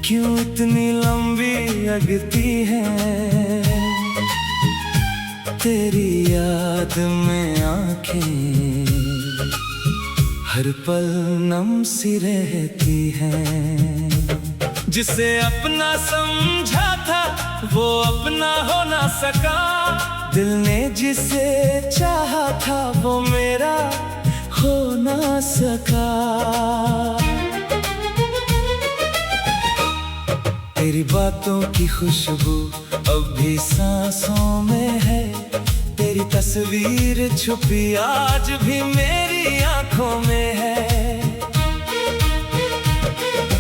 क्यों इतनी लंबी लगती है तेरी याद में आंखें हर पल नम सी रहती हैं। जिसे अपना समझा था वो अपना हो ना सका, दिल ने जिसे चाहा था वो मेरा हो ना सका। तेरी बातों की खुशबू अब भी सांसों में है, तेरी तस्वीर छुपी आज भी मेरी आंखों में है।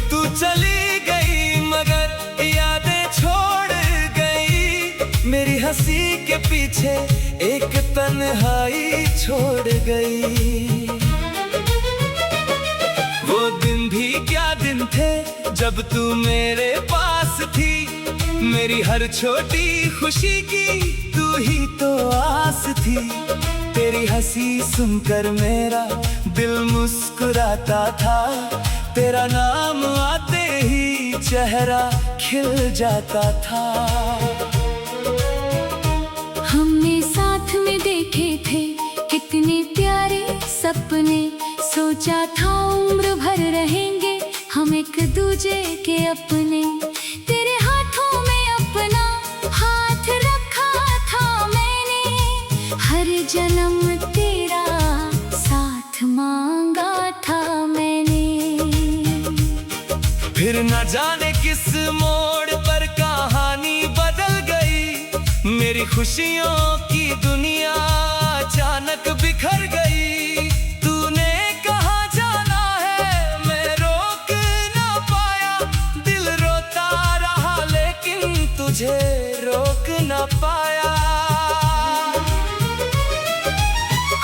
तू चली गई मगर यादें छोड़ गई, मेरी हंसी के पीछे एक तन्हाई छोड़ गई। वो दिन भी क्या दिन थे जब तू मेरे पास थी, मेरी हर छोटी खुशी की तू ही तो आस थी। तेरी हंसी सुनकर मेरा दिल मुस्कुराता था, तेरा नाम आते ही चेहरा खिल जाता था। हमने साथ में देखे थे कितने प्यारे सपने, सोचा था उम्र भर रहेंगे हम एक दूजे के अपने। तेरे हाथों में अपना हाथ रखा था मैंने, हर जन्म तेरा साथ मांगा था मैंने। फिर न जाने किस मोड़ पर कहानी बदल गई, मेरी खुशियों की दुनिया अचानक बिखर गई। तूने कहाँ जाना है मैं रोक ना पाया, दिल रोता रहा लेकिन तुझे रोक ना पाया।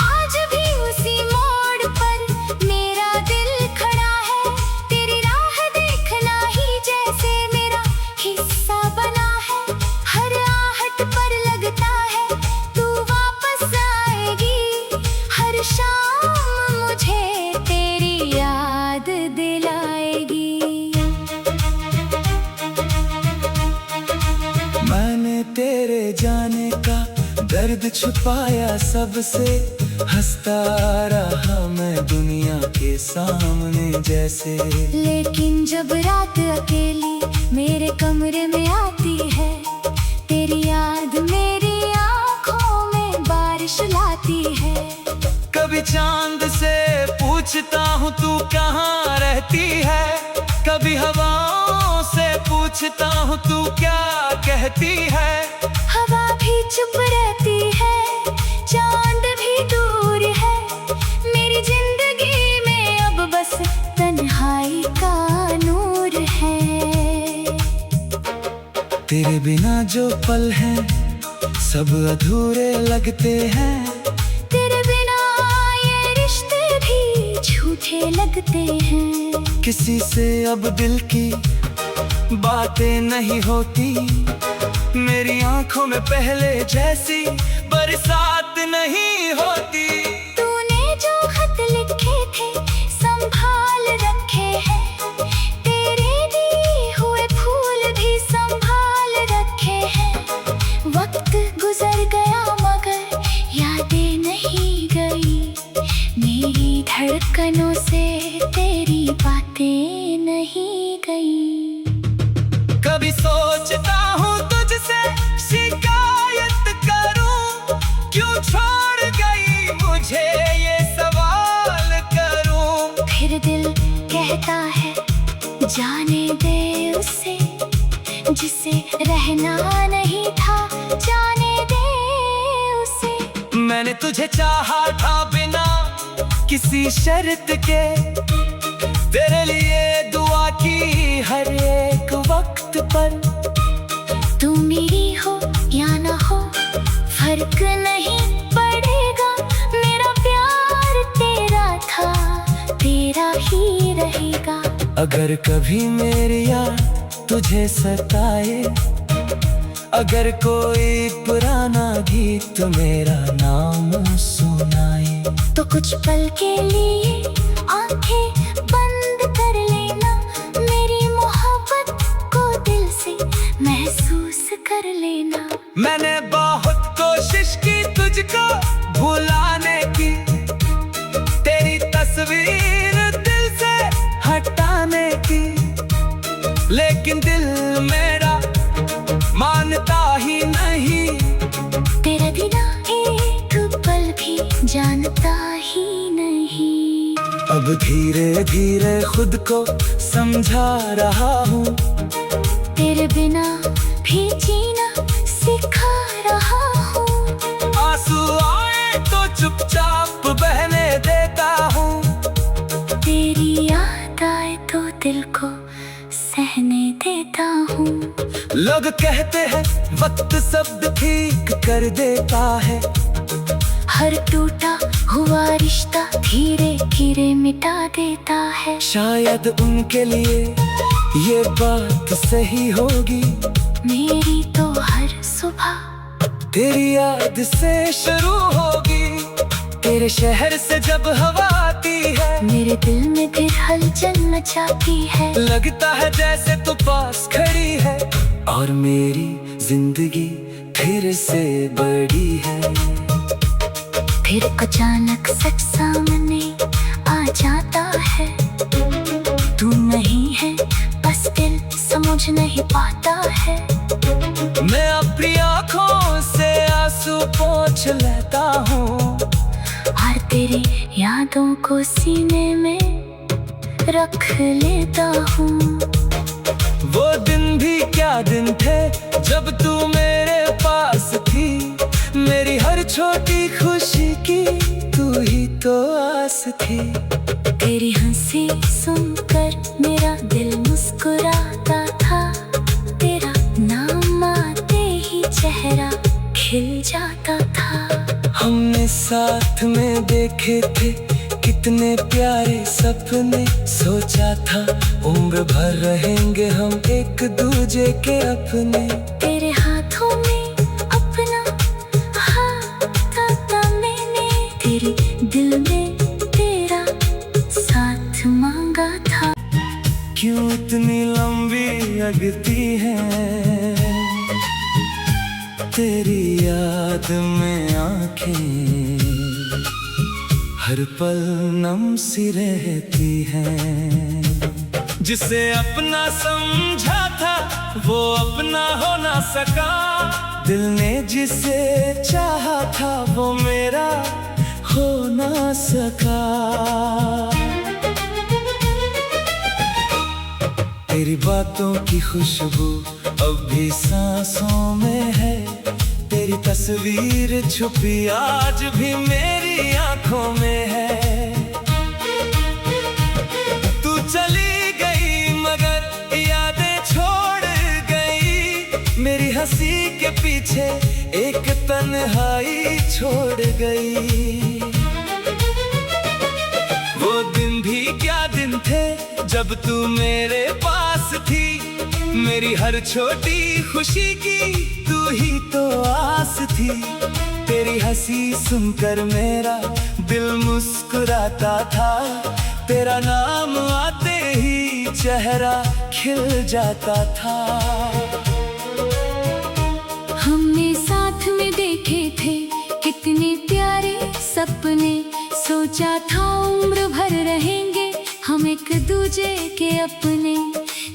आज भी उसी मोड़ पर मेरा दिल खड़ा है, तेरी राह देखना ही जैसे मेरा हिस्सा बना है। हर आहट पर लगता है तू वापस आएगी, हर शाम मुझे तेरी याद दिलाएगी। मैंने तेरे जाने का दर्द छुपाया सबसे, हंसता रहा मैं दुनिया के सामने जैसे। लेकिन जब रात अकेली मेरे कमरे में आती है, तेरी याद मेरी आंखों में बारिश लाती है। कभी चांद से पूछता हूँ तू कहाँ रहती है, कभी हवाओं से पूछता हूँ तू क्या कहती है। हवा भी चुप रहती है, चांद भी दूर है, मेरी जिंदगी में अब बस तन्हाई का नूर है। तेरे बिना जो पल हैं सब अधूरे लगते हैं, तेरे बिना ये रिश्ते भी झूठे लगते हैं। किसी से अब दिल की बातें नहीं होती, मेरी आंखों में पहले जैसी बरसात नहीं होती। तूने जो खत लिखे थे संभाल रखे हैं, तेरे दिए हुए फूल भी संभाल रखे हैं। वक्त गुजर गया मगर यादें नहीं गई, मेरी धड़कनों से तेरी बातें नहीं गई। कभी सोचता हूँ तुझसे शिकायत करूँ, क्यों छोड़ गई मुझे ये सवाल करूँ। फिर दिल कहता है जाने दे उसे, जिसे रहना नहीं था जाने दे उसे। मैंने तुझे चाहा था बिना किसी शर्त के, तेरे लिए दुआ की हर एक वक्त पर। तू मेरी हो या ना हो फर्क नहीं पड़ेगा, मेरा प्यार तेरा था तेरा ही रहेगा। अगर कभी मेरी याद तुझे सताए, अगर कोई पुराना गीत मेरा नाम सुनाए, तो कुछ पल के लिए आंखें बंद कर लेना, मेरी मोहब्बत लेना। मैंने बहुत कोशिश की तुझको भुलाने की, तेरी तस्वीर दिल से हटाने की, लेकिन दिल मेरा मानता ही नहीं। तेरा बिना एक पल भी जानता ही नहीं। अब धीरे धीरे खुद को समझा रहा हूँ, तेरे बिना भी जीना सिखा रहा हूँ। आंसू आए तो चुपचाप बहने देता हूँ, तेरी याद आए तो दिल को सहने देता हूँ। लोग कहते हैं वक्त सब ठीक कर देता है, हर टूटा हुआ रिश्ता धीरे धीरे मिटा देता है। शायद उनके लिए ये बात सही होगी। मेरी तो हर सुबह तेरी याद से शुरू होगी, तेरे शहर से जब हवा आती है, मेरे दिल में फिर हलचल मचाती है। लगता है जैसे तू पास खड़ी है, और मेरी जिंदगी फिर से बड़ी है। फिर अचानक सच सामने आ जाता है, तू नहीं है बस दिल समझ नहीं पाता है। मैं अपनी आँखों से आंसू पोंछ लेता हूँ, और तेरी यादों को सीने में रख लेता हूँ। वो दिन भी क्या दिन थे जब तू मेरे पास थी, मेरी हर छोटी खुशी की तू ही तो आस थी। तेरी हंसी सुनकर मेरा दिल मुस्कुराता था, तेरा नाम आते ही चेहरा खिल जाता था। हमने साथ में देखे थे कितने प्यारे सपने, सोचा था उम्र भर रहेंगे हम एक दूजे के अपने। तेरे हाथों में अपना हाथ था मैंने, तेरे दिल में तेरा साथ मांगा था। क्यों इतनी लंबी लगती है तेरी याद में आंखें, हर पल नम सी रहती है। जिसे अपना समझा था वो अपना हो ना सका, दिल ने जिसे चाहा था वो मेरा हो ना सका। तेरी बातों की खुशबू अब भी सांसों में है, तेरी तस्वीर छुपी आज भी मेरी आंखों में है। तू चली गई मगर यादें छोड़ गई, मेरी हंसी के पीछे एक तन्हाई छोड़ गई। वो दिन भी क्या दिन थे जब तू मेरे पास थी, मेरी हर छोटी खुशी की तू ही तो आस थी। तेरी हंसी सुनकर मेरा दिल मुस्कुराता था, तेरा नाम आते ही चेहरा खिल जाता था। हमने साथ में देखे थे कितने प्यारे सपने, सोचा था उम्र भर रहेंगे हम एक दूजे के अपने।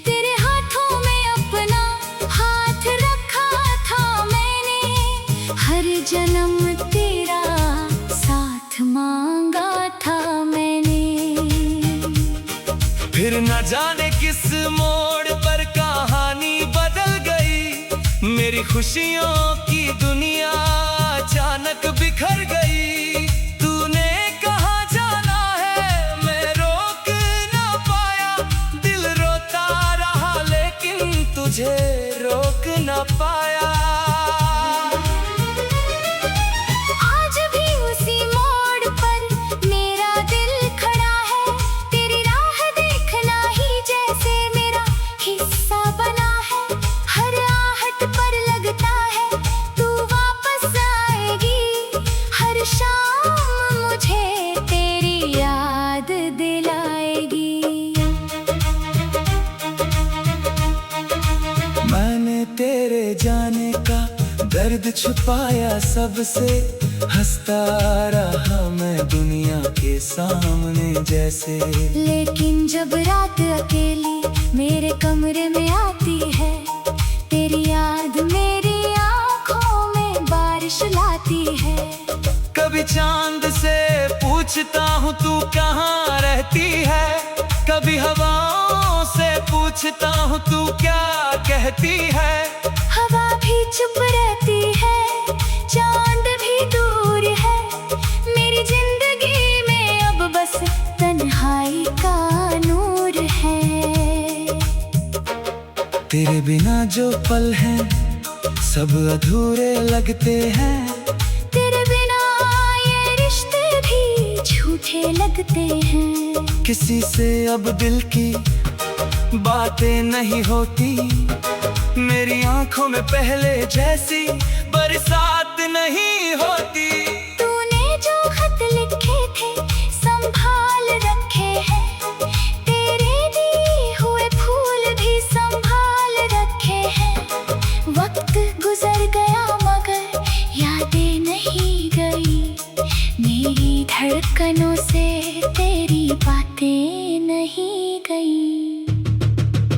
तेरे हाथों में अपना हाथ रखा था मैंने, हर जन्म तेरा साथ मांगा था मैंने। फिर न जाने किस मोड़ पर कहानी बदल गई, मेरी खुशियों की दुनिया अचानक बिखर गई। तूने कहाँ जाना है मैं रोक ना पाया, दिल रोता रहा लेकिन तुझे रोक ना पाया। आज भी उसी मोड़ पर मेरा दिल खड़ा है, तेरी राह देखना ही जैसे मेरा हिस्सा बना है। हर आहट पर लगता है तू वापस आएगी, हर शाम मुझे तेरी याद दिलाएगी। मैंने तेरे जाने का दर्द छुपाया सबसे, हंसता रहा मैं दुनिया के सामने जैसे। लेकिन जब रात अकेली मेरे कमरे में आती है, तेरी याद मेरी आंखों में बारिश लाती है। कभी चांद से पूछता हूँ तू कहाँ रहती है, कभी हवाओं से पूछता हूँ तू क्या कहती है। हवा भी चुप रहती है, चांद भी दूर है, मेरी जिंदगी में अब बस तन्हाई का नूर है। तेरे बिना जो पल हैं सब अधूरे लगते हैं, तेरे बिना ये रिश्ते भी झूठे लगते हैं। किसी से अब दिल की बातें नहीं होती, मेरी आंखों में पहले जैसी बरसात नहीं होती। तूने जो खत लिखे थे संभाल रखे हैं, तेरे दिए हुए फूल भी संभाल रखे हैं। वक्त गुजर गया मगर यादें नहीं गई, मेरी धड़कनों से तेरी बातें नहीं गई।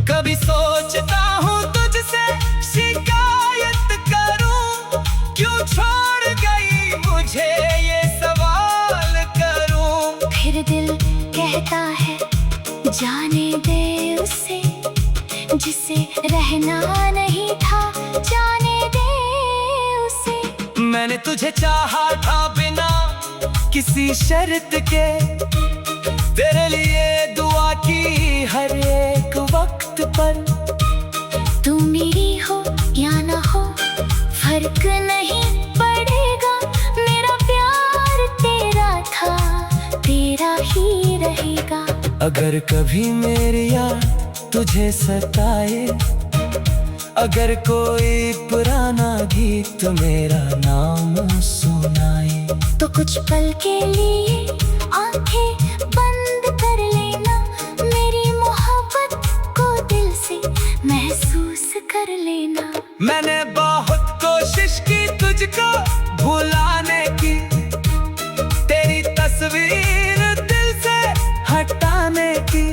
कभी सोचता हूँ तुझसे शिकायत करूँ, क्यों छोड़ गई मुझे ये सवाल करूँ। फिर दिल कहता है जाने दे उसे, जिसे रहना नहीं था जाने दे उसे। मैंने तुझे चाहा था बिना किसी शर्त के, तेरे लिए दुआ की हर एक वक्त पर। तू मेरी हो या ना हो फर्क नहीं पड़ेगा, मेरा प्यार तेरा था तेरा ही रहेगा। अगर कभी मेरी याद तुझे सताए, अगर कोई पुराना गीत मेरा नाम सुनाए, तो कुछ पल के लिए आंखें बंद कर लेना, मेरी मोहब्बत को दिल से महसूस कर लेना। मैंने बहुत कोशिश की तुझको भुलाने की, तेरी तस्वीर दिल से हटाने की,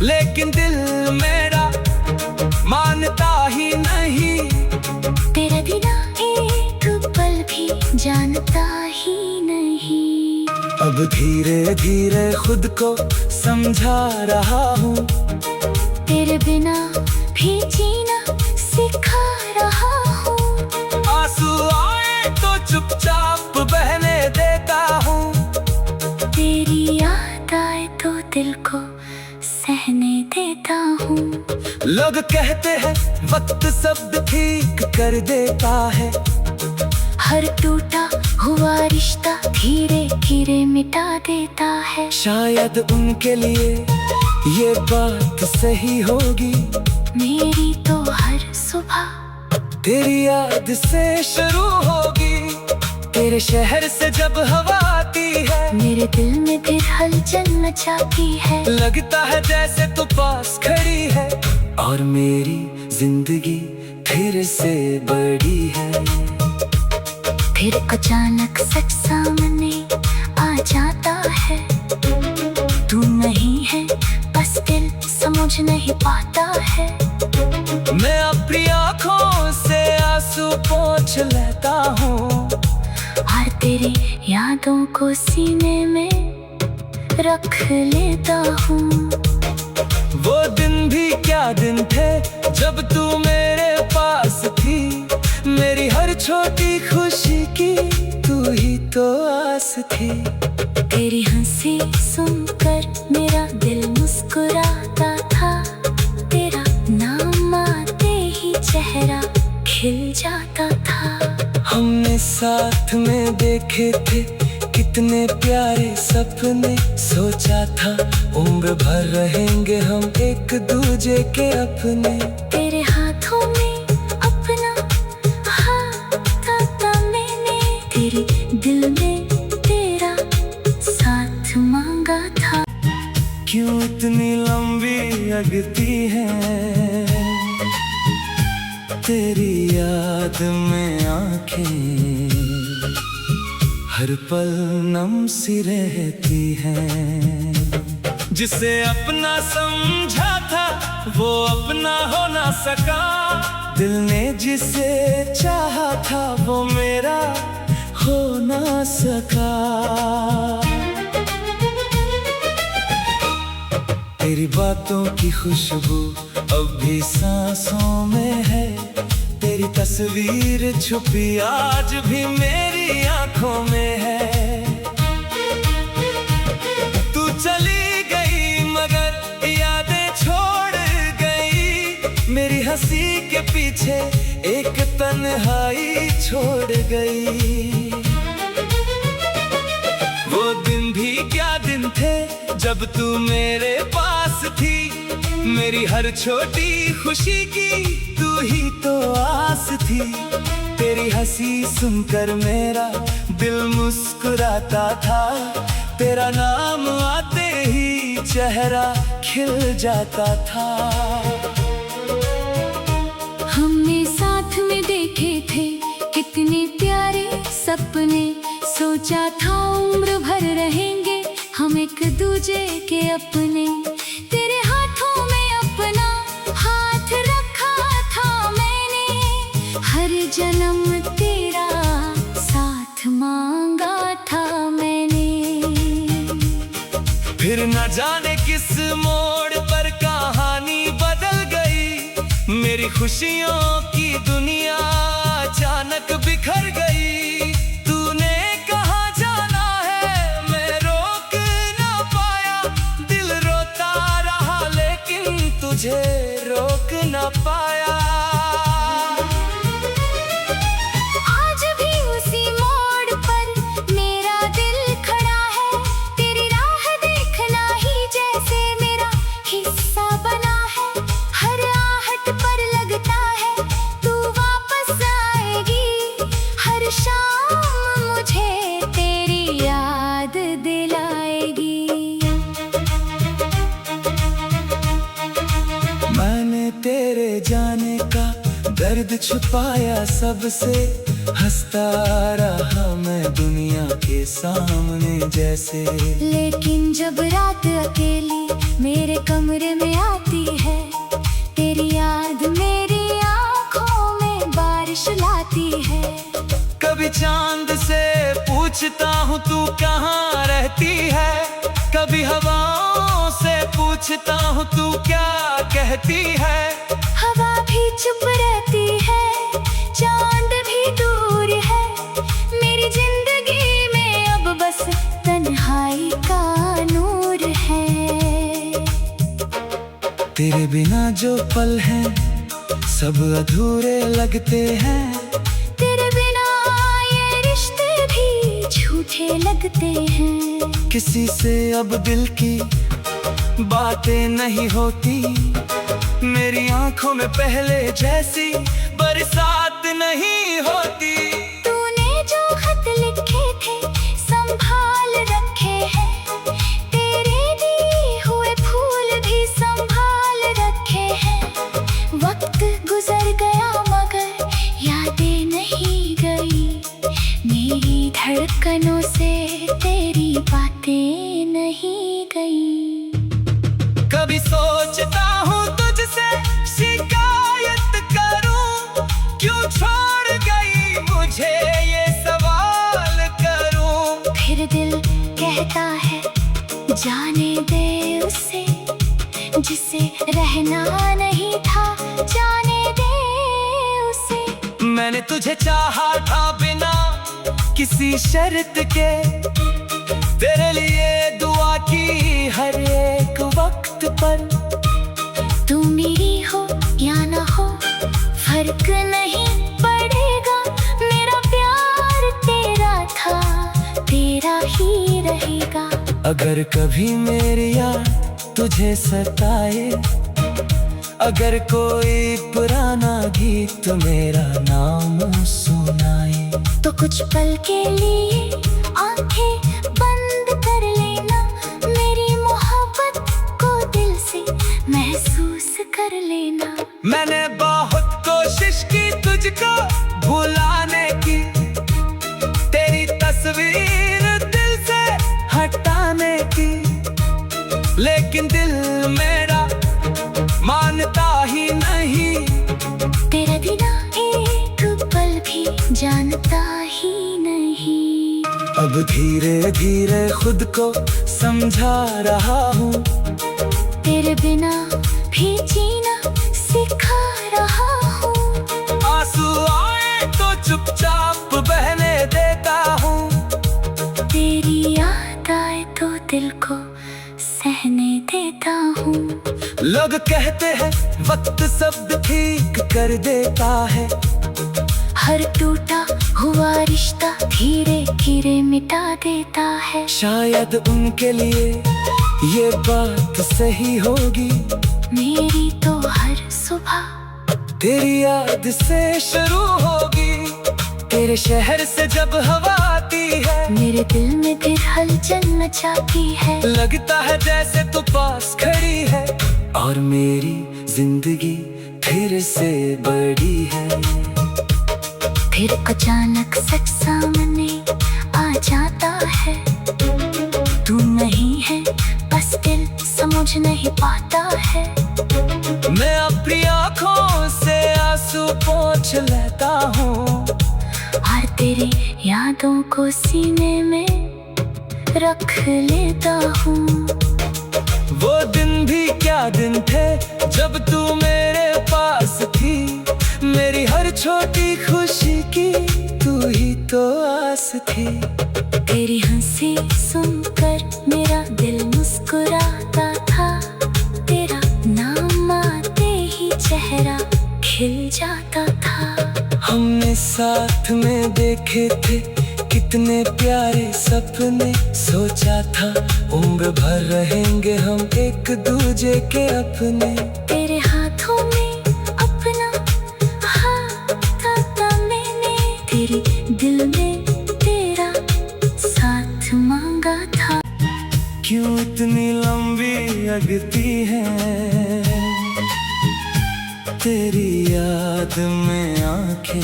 लेकिन दिल मेरा मानता ही नहीं, तेरे बिना एक पल भी जानता ही नहीं। अब धीरे धीरे खुद को समझा रहा हूँ, तेरे बिना भी जीना सिखा रहा हूँ। आंसू आए तो चुपचाप बहने देता हूँ, तेरी याद आए तो दिल को सहने देता हूँ। लोग कहते हैं वक्त सब ठीक कर देता है, हर टूटा हुआ रिश्ता धीरे धीरे मिटा देता है। शायद उनके लिए ये बात सही होगी, मेरी तो हर सुबह तेरी याद से शुरू होगी। तेरे शहर से जब हवा आती है, मेरे दिल में फिर हलचल मचाती है। लगता है जैसे तू पास खड़ी है, और मेरी जिंदगी फिर से बड़ी है। फिर अचानक सच सामने आ जाता है, तू नहीं है बस दिल समझ नहीं पाता है। मैं अपनी आँखों से आंसू पोंछ लेता हूँ, और तेरी यादों को सीने में रख लेता हूँ। वो दिन भी क्या दिन थे जब तू मेरे पास थी, मेरी हर छोटी खुशी की तू ही तो आस थी। तेरी हंसी सुनकर मेरा दिल मुस्कुराता था, तेरा नाम आते ही चेहरा खिल जाता था। हमने साथ में देखे थे कितने प्यारे सपने, सोचा था उम्र भर रहेंगे हम एक दूजे के अपने। तेरे हाथों में अपना हाथ था मैंने, तेरे दिल में तेरा साथ मांगा था। क्यों इतनी लंबी लगती है तेरी याद में आंखें हर पल नम सी रहती हैं। जिसे अपना समझा था वो अपना हो ना सका, दिल ने जिसे चाहा था वो मेरा हो ना सका। तेरी बातों की खुशबू अब भी सांसों में है, तेरी तस्वीर छुपी आज भी मेरी आंखों में है। तू चली गई मगर यादें छोड़ गई, मेरी हंसी के पीछे एक तन्हाई छोड़ गई। वो दिन भी क्या दिन थे जब तू मेरे पास थी, मेरी हर छोटी खुशी की तू ही तो आस थी। तेरी हंसी सुनकर मेरा दिल मुस्कुराता था, तेरा नाम आते ही चेहरा खिल जाता था। हमने साथ में देखे थे कितने प्यारे सपने, सोचा था उम्र भर रहेंगे हम एक दूजे के अपने। तेरे हाथों में अपना हाथ रखा था मैंने, हर जन्म तेरा साथ मांगा था मैंने। फिर न जाने किस मोड़ पर कहानी बदल गई, मेरी खुशियों की दुनिया अचानक बिखर गई। तूने कहाँ जाना है मैं रोक ना पाया, दिल रोता रहा लेकिन तुझे रोक ना पाया। आज भी उसी मोड़ पर मेरा दिल खड़ा है, तेरी राह देखना ही जैसे मेरा हिस्सा बना है। हर आहट पर लगता है तू वापस आएगी, हर शाम मुझे तेरी याद दिलाएगी। मैंने तेरे जाने का दर्द छुपाया सबसे, हंसता रहा मैं दुनिया के सामने जैसे। लेकिन जब रात अकेली मेरे कमरे में आती है, तेरी याद मेरी आंखों में बारिश लाती है। कभी चांद से पूछता हूँ तू कहाँ रहती है, कभी हवाओं से पूछता हूँ तू क्या कहती है। हवा भी चुप रहती है, चांद भी दूर है, मेरी जिंदगी में अब बस तन्हाई का नूर है। तेरे बिना जो पल हैं सब अधूरे लगते हैं, तेरे बिना ये रिश्ते भी झूठे लगते हैं। किसी से अब दिल की बातें नहीं होती, मेरी आंखों में पहले जैसी बरसात नहीं होती। तूने जो खत लिखे थे संभाल रखे हैं, तेरे दिए हुए फूल भी संभाल रखे हैं। वक्त गुजर गया मगर यादें नहीं गई, मेरी धड़कनों से तेरी बातें नहीं गई। कभी सोचता हूँ तुझसे शिकायत करूँ, क्यों छोड़ गई मुझे ये सवाल करूँ। फिर दिल कहता है जाने दे उसे, जिसे रहना नहीं था जाने दे उसे। मैंने तुझे चाहा था बिना किसी शर्त के, तेरे लिए दुआ की हर एक वक्त पर। तू मेरी हो या ना हो फर्क नहीं पड़ेगा, मेरा प्यार तेरा था तेरा ही रहेगा। अगर कभी मेरी याद तुझे सताए, अगर कोई पुराना गीत मेरा नाम सुनाए, तो कुछ पल के लिए आंखें बंद कर लेना, मेरी मोहब्बत को दिल से महसूस कर लेना। मैंने बहुत कोशिश कोशिश की तुझको भुलाने की, तेरी तस्वीर दिल से हटाने की, लेकिन दिल मेरा मानता ही नहीं। तेरा बिना एक पल भी जानता ही नहीं। अब धीरे धीरे खुद को समझा रहा हूँ, तेरे बिना भी जीना सिखा रहा हूँ। आंसू आए तो चुपचाप बहने देता हूँ, तेरी याद आए तो दिल को सहने देता हूँ। लोग कहते हैं वक्त सब ठीक कर देता है, हर टूटा हुआ रिश्ता धीरे धीरे मिटा देता है। शायद उनके लिए ये बात सही होगी। मेरी तो हर सुबह तेरी याद से शुरू होगी, तेरे शहर से जब हवा आती है, मेरे दिल में फिर हलचल मचाती है। लगता है जैसे तू पास खड़ी है, और मेरी जिंदगी फिर से बड़ी है। फिर अचानक सच सामने आ जाता है, तू नहीं है बस दिल समझ नहीं पाता है। मैं अपनी आँखों से आंसू पोंछ लेता हूँ, और तेरी यादों को सीने में रख लेता हूँ। वो दिन भी क्या दिन थे जब तू मेरे पास थी, मेरी हर छोटी खुशी की तू ही तो आस थी। तेरी हंसी सुनकर मेरा दिल मुस्कुराता था, तेरा नाम आते ही चेहरा खिल जाता था। हमने साथ में देखे थे कितने प्यारे सपने, सोचा था उम्र भर रहेंगे हम एक दूजे के अपने। तेरे हाथों में अपना हाथ था मैंने, तेरे दिल में तेरा साथ मांगा था। क्यों इतनी लंबी लगती है तेरी याद में आंखें,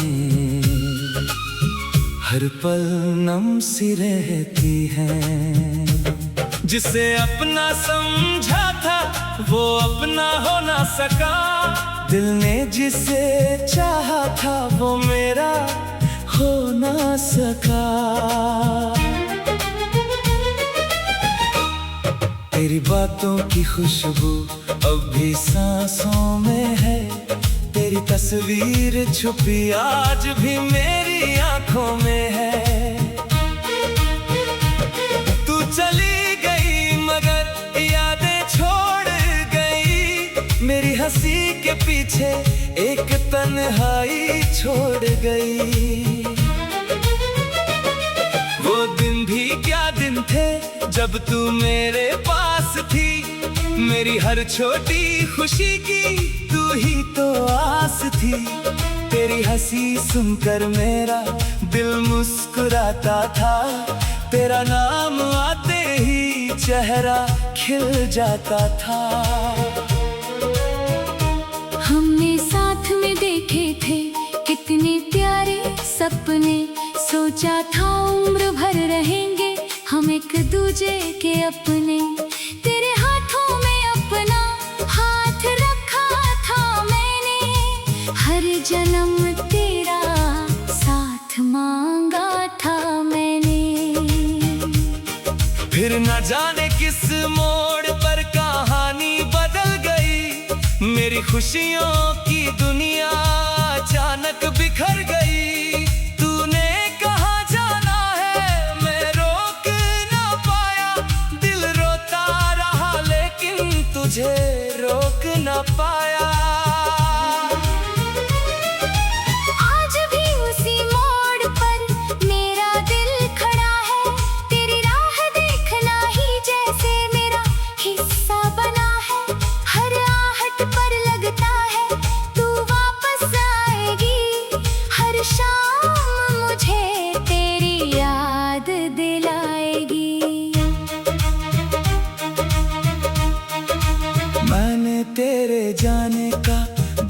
हर पल नम सी रहती है। जिसे अपना समझा था वो अपना हो ना सका, दिल ने जिसे चाहा था वो मेरा हो ना सका। तेरी बातों की खुशबू अब भी सांसों में है, तेरी तस्वीर छुपी आज भी मेरी आंखों में है। तू चली गई मगर यादें छोड़ गई, मेरी हंसी के पीछे एक तन्हाई छोड़ गई। वो दिन भी क्या दिन थे जब तू मेरे पास थी, मेरी हर छोटी खुशी की तू ही तो आस थी। तेरी हंसी सुनकर मेरा दिल मुस्कुराता था, तेरा नाम आते ही चेहरा खिल जाता था। हमने साथ में देखे थे कितने प्यारे सपने, सोचा था उम्र भर रहेंगे हम एक दूजे के अपने। तेरे हाथों में अपना हाथ रखा था मैंने, हर जन्म तेरा साथ मांगा था मैंने। फिर न जाने किस मोड़ पर कहानी बदल गई, मेरी खुशियों की दुनिया अचानक बिखर गई। तूने कहाँ जाना है मैं रोक ना पाया, दिल रोता रहा लेकिन तुझे रोक ना पाया। आज भी उसी मोड़ पर मेरा दिल खड़ा है, तेरी राह देखना ही जैसे मेरा हिस्सा बना है। हर आहट पर लगता है तू वापस आएगी, हर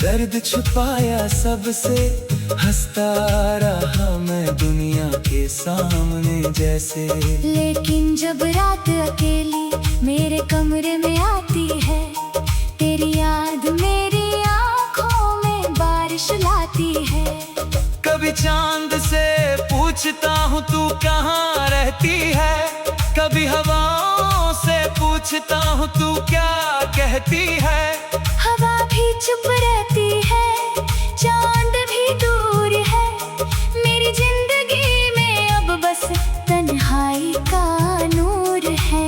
दर्द छुपाया सबसे, हंसता रहा मैं दुनिया के सामने जैसे। लेकिन जब रात अकेली मेरे कमरे में आती है, तेरी याद मेरी आंखों में बारिश लाती है। कभी चांद से पूछता हूँ तू कहाँ रहती है, कभी हवाओं से पूछता हूँ तू क्या कहती है। हवा भी चुप रहती है, चांद भी दूर है, मेरी जिंदगी में अब बस तन्हाई का नूर है।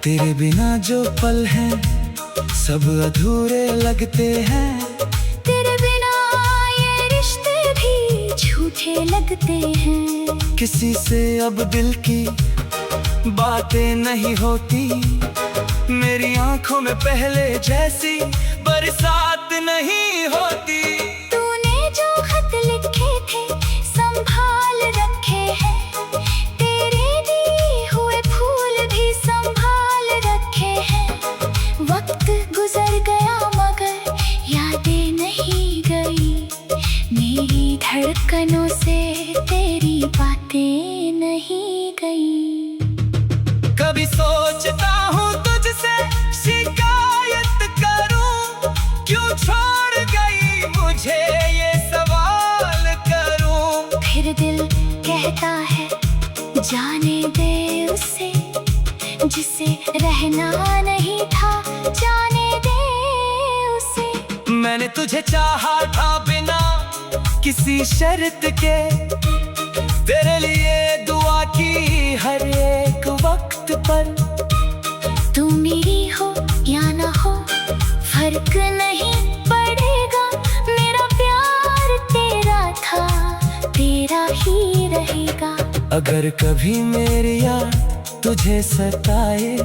तेरे बिना जो पल हैं सब अधूरे लगते हैं, तेरे बिना ये रिश्ते भी झूठे लगते हैं। किसी से अब दिल की बातें नहीं होती, मेरी आंखों में पहले जैसी बरसात नहीं होती। तूने जो खत लिखे थे संभाल रखे हैं, तेरे दिए हुए फूल भी संभाल रखे हैं। वक्त गुजर गया मगर यादें नहीं गई, मेरी धड़कनों से तेरी बातें नहीं गई। कभी सोचता हूँ तुझसे शिकायत करूँ, क्यों छोड़ गई मुझे ये सवाल करूँ। फिर दिल कहता है जाने दे उसे, जिसे रहना नहीं था जाने दे उसे। मैंने तुझे चाहा था बिना किसी शर्त के, तेरे लिए दुआ की हर एक वक्त पर। तू मेरी हो या ना हो फर्क नहीं पड़ेगा, मेरा प्यार तेरा था तेरा ही रहेगा। अगर कभी मेरी याद तुझे सताए,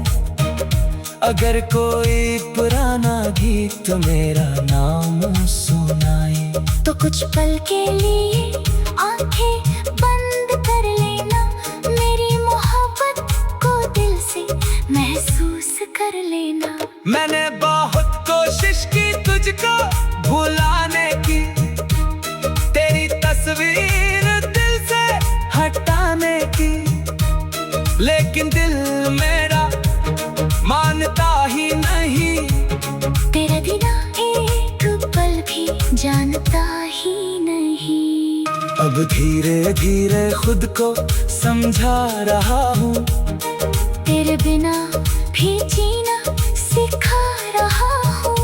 अगर कोई पुराना गीत मेरा नाम सुनाए, तो कुछ पल के लिए आंखें बंद कर लेना, मेरी मोहब्बत को दिल से महसूस कर लेना। मैंने बहुत कोशिश की तुझको भुलाने की, तेरी तस्वीर दिल से हटाने की, लेकिन दिल मेरा मानता ही नहीं, तेरे बिना एक पल भी जानता ही नहीं। अब धीरे धीरे खुद को समझा रहा हूँ, तेरे बिना भी जीना सिखा रहा हूँ।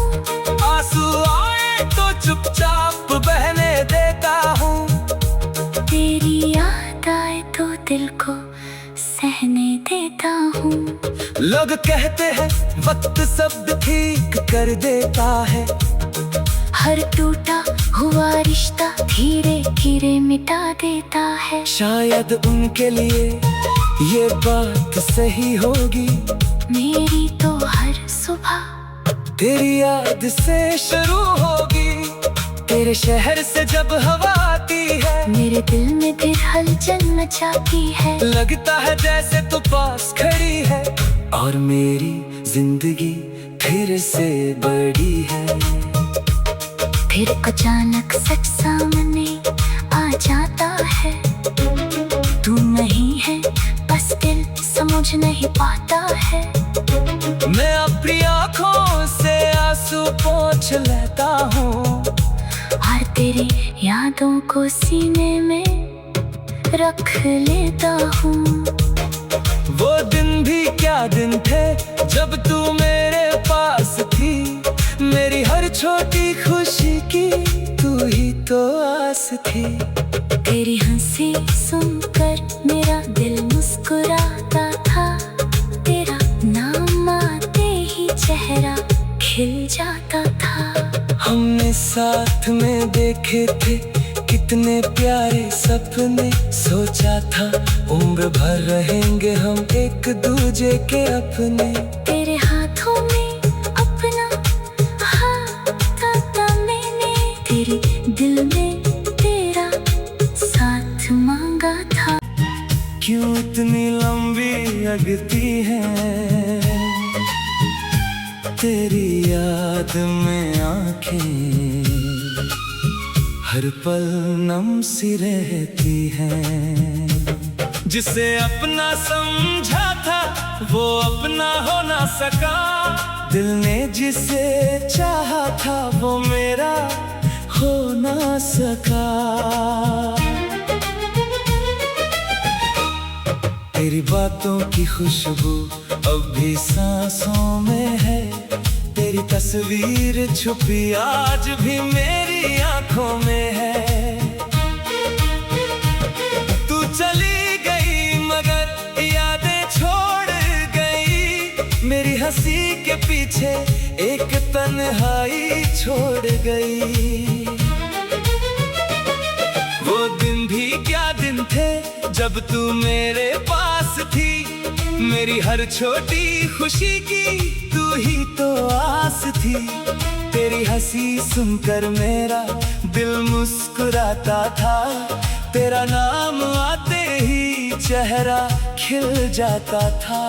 आंसू आए तो चुपचाप बहने देता हूँ, तेरी याद आए तो दिल को सहने देता हूँ। लोग कहते हैं वक्त सब ठीक कर देता है, हर टूटा हुआ रिश्ता धीरे धीरे मिटा देता है। शायद उनके लिए ये बात सही होगी, मेरी तो हर सुबह तेरी याद से शुरू होगी। तेरे शहर से जब हवा आती है, मेरे दिल में फिर हलचल मचाती है। लगता है जैसे तू पास खड़ी है, और मेरी जिंदगी फिर से बड़ी है। फिर अचानक सच सामने आ जाता है, तू नहीं है बस दिल समझ नहीं पाता है। मैं अपनी आँखों से आंसू पोंछ लेता हूँ, और तेरी यादों को सीने में रख लेता हूँ। वो दिन भी क्या दिन थे जब तू मेरे पास थी, मेरी हर छोटी खुशी की तू ही तो आस थी। तेरी हंसी सुनकर मेरा दिल मुस्कुराता था, तेरा नाम आते ही चेहरा खिल जाता था। हमने साथ में देखे थे कितने प्यारे सपने, सोचा था उम्र भर रहेंगे हम एक दूजे के अपने। तेरे हाथों में अपना हाथ था मैंने, तेरे दिल में तेरा साथ मांगा था। क्यों इतनी लंबी लगती है तेरी याद में में आंखें हर पल नम सी रहती हैं। जिसे अपना समझा था वो अपना हो ना सका, दिल ने जिसे चाहा था वो मेरा हो ना सका। तेरी बातों की खुशबू अब भी सांसों में है, तेरी तस्वीर छुपी आज भी मेरी आंखों में है। तू चली गई मगर यादें छोड़ गई, मेरी हंसी के पीछे एक तन्हाई छोड़ गई। वो दिन भी क्या दिन थे जब तू मेरे पास थी, मेरी हर छोटी खुशी की तू ही तो आस थी। तेरी हंसी सुनकर मेरा दिल मुस्कुराता था, तेरा नाम आते ही चेहरा खिल जाता था।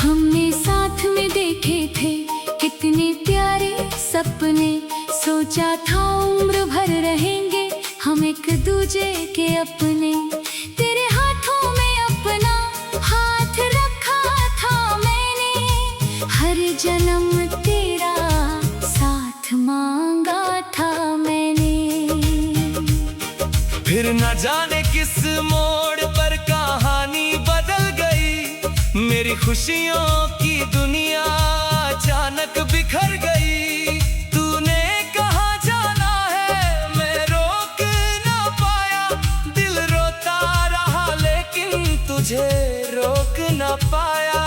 हमने साथ में देखे थे कितने प्यारे सपने, सोचा था उम्र भर रहेंगे हम एक दूजे के अपने। तेरे हाथों में अपना हाथ रखा था मैंने, हर जन्म तेरा साथ मांगा था मैंने। फिर न जाने किस मोड़ पर कहानी बदल गई, मेरी खुशियों की दुनिया अचानक बिखर गई। तूने कहाँ जाना है मैं रोक ना पाया, दिल रोता रहा लेकिन तुझे रोक ना पाया।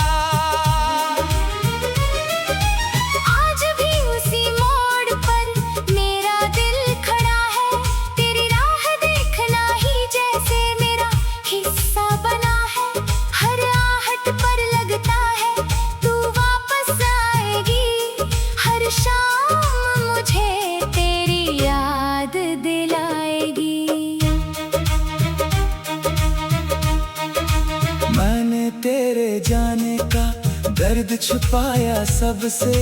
आज भी उसी मोड़ पर मेरा दिल खड़ा है, तेरी राह देखना ही जैसे मेरा हिस्सा बना है। हर आहट पर लगता है तू वापस आएगी, हर शाम मुझे तेरी याद दिलाएगी। मैंने तेरे जाने का दर्द छुपाया सबसे,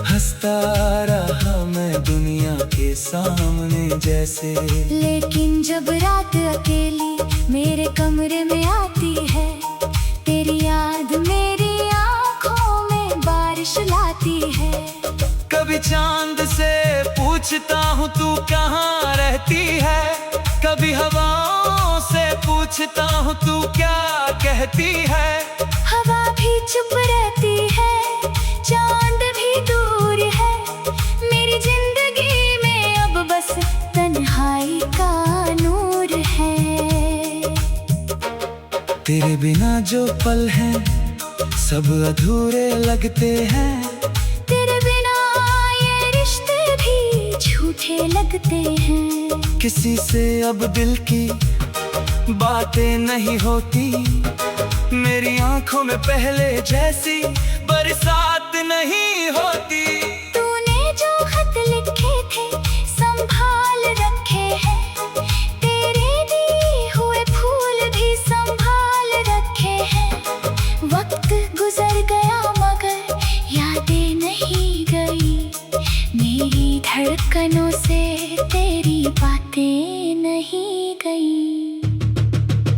हंसता रहा मैं दुनिया के सामने जैसे। लेकिन जब रात अकेली मेरे कमरे में आती है, तेरी याद मेरी आंखों में बारिश लाती है। कभी चांद से पूछता हूँ तू कहाँ रहती है, कभी हवाओं से पूछता हूँ तू क्या कहती है। हवा भी चुप रहती है, चांद भी दूर है, मेरी जिंदगी में अब बस तन्हाई का नूर है। तेरे बिना जो पल हैं सब अधूरे लगते हैं, तेरे बिना ये रिश्ते भी झूठे लगते हैं। किसी से अब दिल की बातें नहीं होती, मेरी आंखों में पहले जैसी बरसात नहीं होती। तूने जो खत लिखे थे संभाल रखे हैं, तेरे दिए हुए फूल भी संभाल रखे हैं। वक्त गुजर गया मगर यादें नहीं गई, मेरी धड़कनों से तेरी बातें नहीं गई।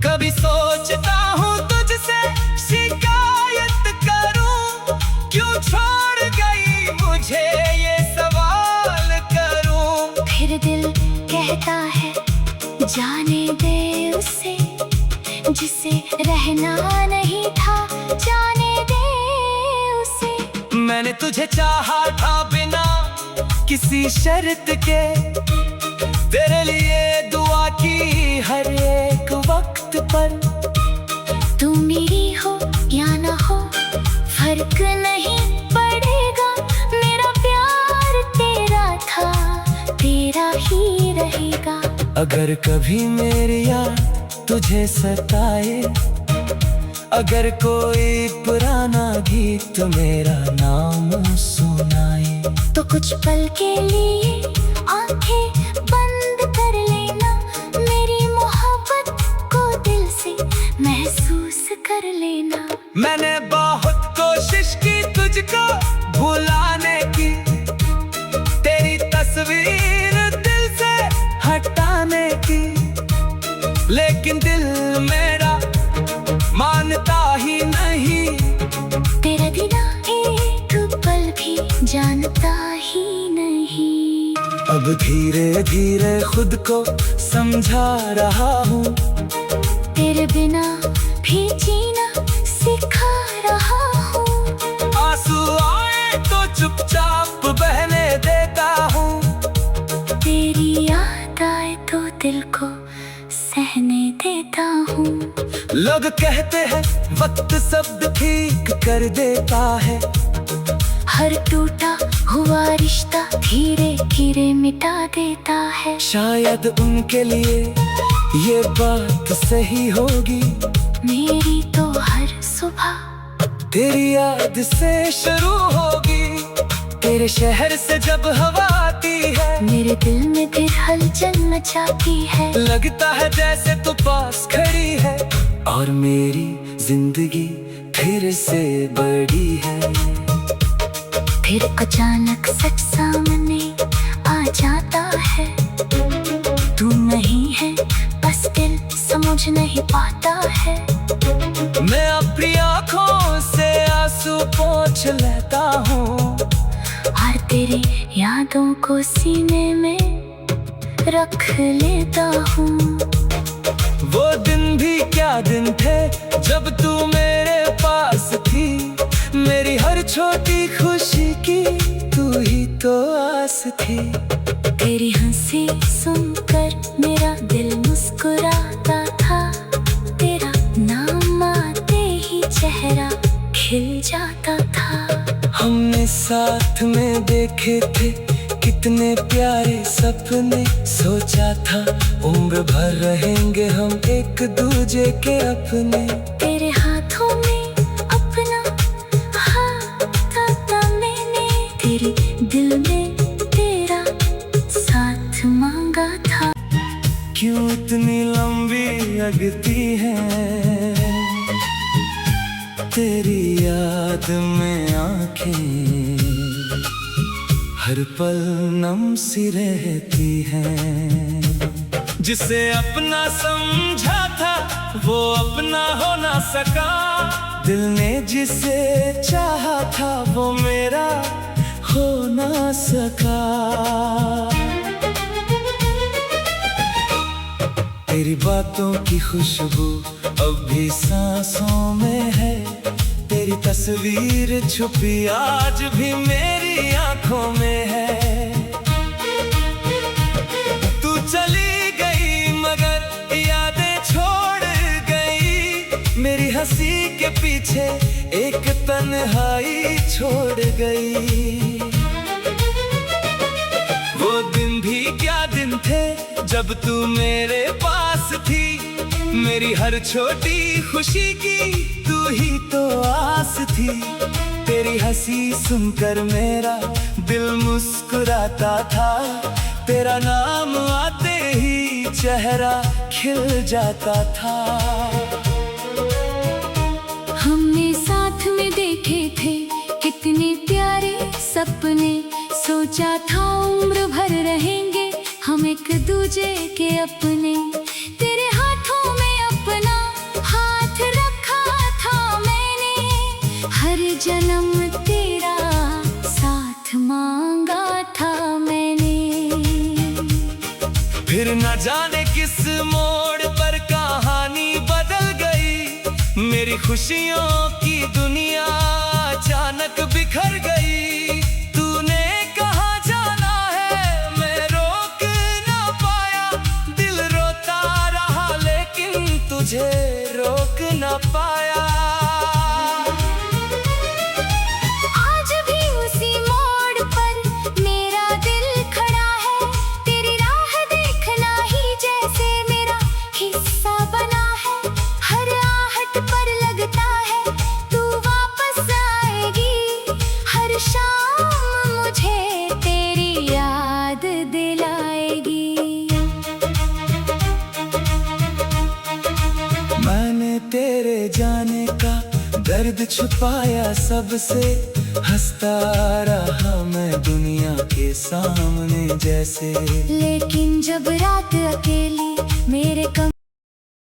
कभी सोचता हूँ तुझसे शिकायत करूँ, क्यों छोड़ गई मुझे ये सवाल करूँ। फिर दिल कहता है जाने दे उसे, जिसे रहना नहीं था जाने दे उसे। मैंने तुझे चाहा था बिना किसी शर्त के, तेरे लिए दुआ की हर एक वक्त पर। तू मेरी हो या ना हो फर्क नहीं पड़ेगा, मेरा प्यार तेरा था तेरा ही रहेगा। अगर कभी मेरी याद तुझे सताए, अगर कोई पुराना गीत मेरा नाम सुनाए, तो कुछ पल के लिए आंखें बंद कर लेना, मेरी मोहब्बत को दिल से महसूस कर लेना। मैंने बहुत कोशिश की तुझको भुला भी जानता ही नहीं। अब धीरे धीरे खुद को समझा रहा हूँ, तेरे बिना भी जीना सिखा रहा हूँ। आंसू आए तो चुपचाप बहने देता हूँ, तेरी याद आए तो दिल को सहने देता हूँ। लोग कहते हैं वक्त सब ठीक कर देता है, हर टूटा हुआ रिश्ता धीरे धीरे मिटा देता है। शायद उनके लिए ये बात सही होगी, मेरी तो हर सुबह तेरी याद से शुरू होगी। तेरे शहर से जब हवा आती है, मेरे दिल में फिर हलचल मचाती है। लगता है जैसे तू पास खड़ी है, और मेरी जिंदगी फिर से बड़ी है। फिर अचानक सच सामने आ जाता है, तू नहीं है बस दिल समझ नहीं पाता है। मैं अपनी आँखों से आंसू पोंछ लेता हूँ, और तेरी यादों को सीने में रख लेता हूँ। वो दिन भी क्या दिन थे जब तू मेरे पास थी, मेरी हर छोटी खुशी की तू ही तो आस थी। तेरी हंसी सुनकर मेरा दिल मुस्कुराता था, तेरा नाम आते ही चेहरा खिल जाता था। हमने साथ में देखे थे कितने प्यारे सपने, सोचा था उम्र भर रहेंगे हम एक दूजे के अपने। तेरे हाथों में अपना हाथ था मैंने, तेरे दिल में तेरा साथ मांगा था। क्यों इतनी लंबी लगती है तेरी याद में आंखें, हर पल नम सी रहती है। जिसे अपना समझा था वो अपना हो ना सका, दिल ने जिसे चाहा था वो मेरा हो ना सका। तेरी बातों की खुशबू अब भी सांसों में है, तेरी तस्वीर छुपी आज भी मेरी आंखों में है। तू चली गई मगर यादें छोड़ गई, मेरी हंसी के पीछे एक तन्हाई छोड़ गई। वो दिन भी क्या दिन थे जब तू मेरे पास थी, मेरी हर छोटी खुशी की तू ही तो आस थी। तेरी हंसी सुनकर मेरा दिल मुस्कुराता था, तेरा नाम आते ही चेहरा खिल जाता था। हमने साथ में देखे थे कितने प्यारे सपने, सोचा था उम्र भर रहेंगे हम एक दूजे के अपने। तेरे हाथों में अपना हाथ रखा था मैंने, हर जन्म तेरा साथ मांगा था मैंने। फिर न जाने किस मोड़ पर कहानी बदल गई, मेरी खुशियों की दुनिया अचानक बिखर गई। तूने कहा जाना है मैं रोक ना पाया, दिल रोता रहा लेकिन तुझे रोक ना पाया। आज भी उसी मोड़ पर मेरा दिल खड़ा है, तेरी राह देखना ही जैसे मेरा हिस्सा बना है। हर आहट पर लगता है तू वापस आएगी, हर शाम मुझे तेरी याद दिलाएगी। मैंने तेरे जाने का दर्द छुपाया सबसे, हंसता रहा मैं दुनिया के सामने जैसे। लेकिन जब रात अकेले